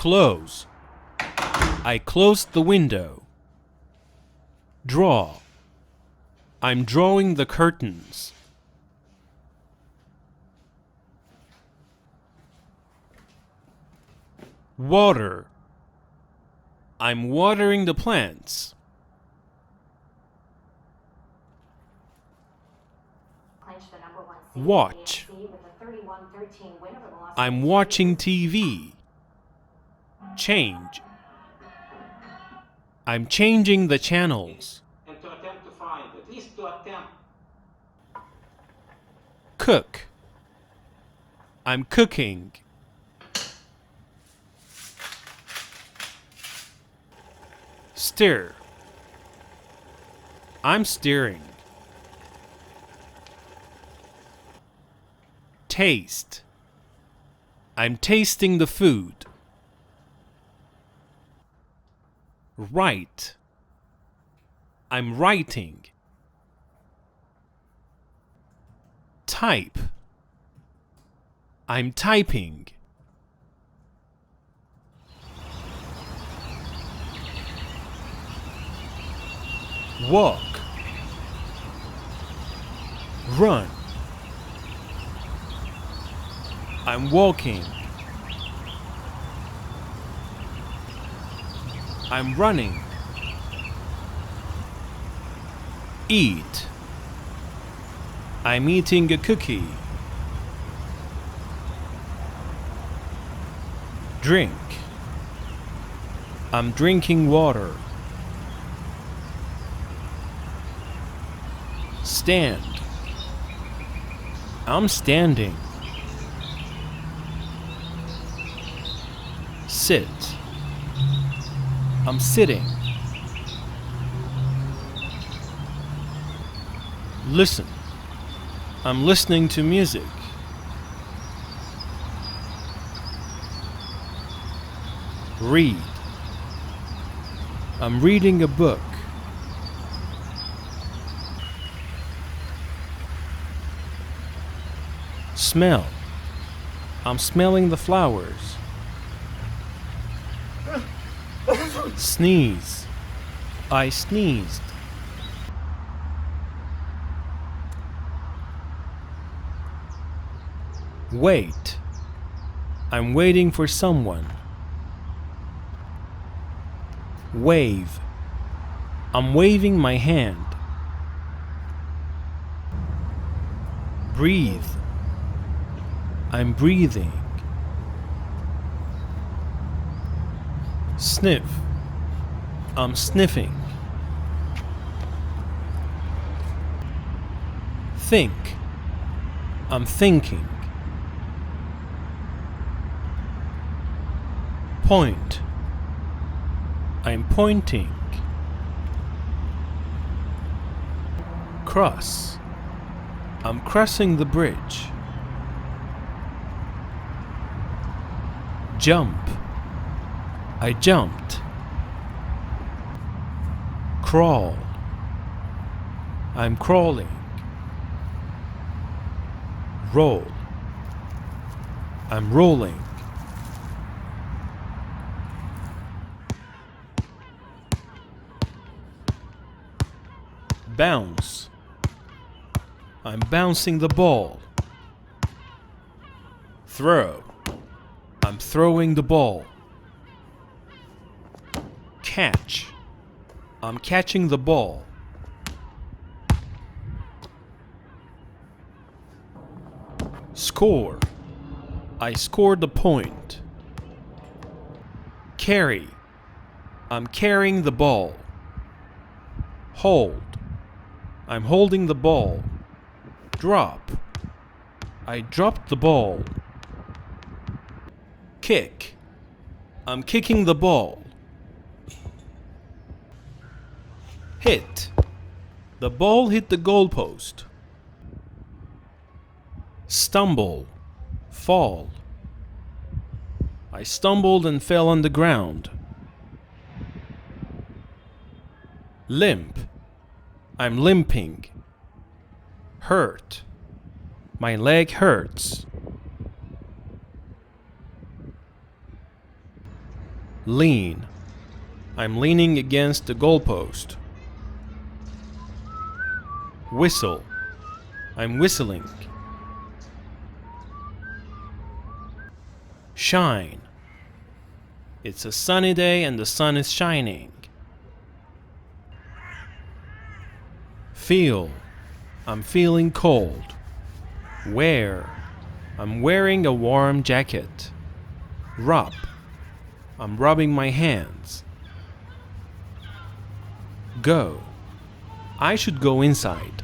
Close. I closed the window. Draw. I'm drawing the curtains. Water. I'm watering the plants. Watch. I'm watching TV. Change. I'm changing the channels. And to attempt to find, at least to attempt. Cook. I'm cooking. Stir. I'm stirring. Taste. I'm tasting the food. Write. I'm writing. Type. I'm typing. Walk. Run. I'm walking. I'm running. Eat. I'm eating a cookie. Drink. I'm drinking water. Stand. I'm standing. Sit. I'm sitting. Listen. I'm listening to music. Read. I'm reading a book. Smell. I'm smelling the flowers. Sneeze. I sneezed. Wait. I'm waiting for someone. Wave. I'm waving my hand. Breathe. I'm breathing. Sniff. I'm sniffing. Think. I'm thinking. Point. I'm pointing. Cross. I'm crossing the bridge. Jump. I jumped. Crawl. I'm crawling. Roll. I'm rolling. Bounce. I'm bouncing the ball. Throw. I'm throwing the ball. Catch. I'm catching the ball. Score. I scored the point. Carry. I'm carrying the ball. Hold. I'm holding the ball. Drop. I dropped the ball. Kick. I'm kicking the ball. Hit. The ball hit the goalpost. Stumble. Fall. I stumbled and fell on the ground. Limp. I'm limping. Hurt. My leg hurts. Lean. I'm leaning against the goalpost. Whistle. I'm whistling. Shine. It's a sunny day and the sun is shining. Feel. I'm feeling cold. Wear. I'm wearing a warm jacket. Rub. I'm rubbing my hands. Go. I should go inside.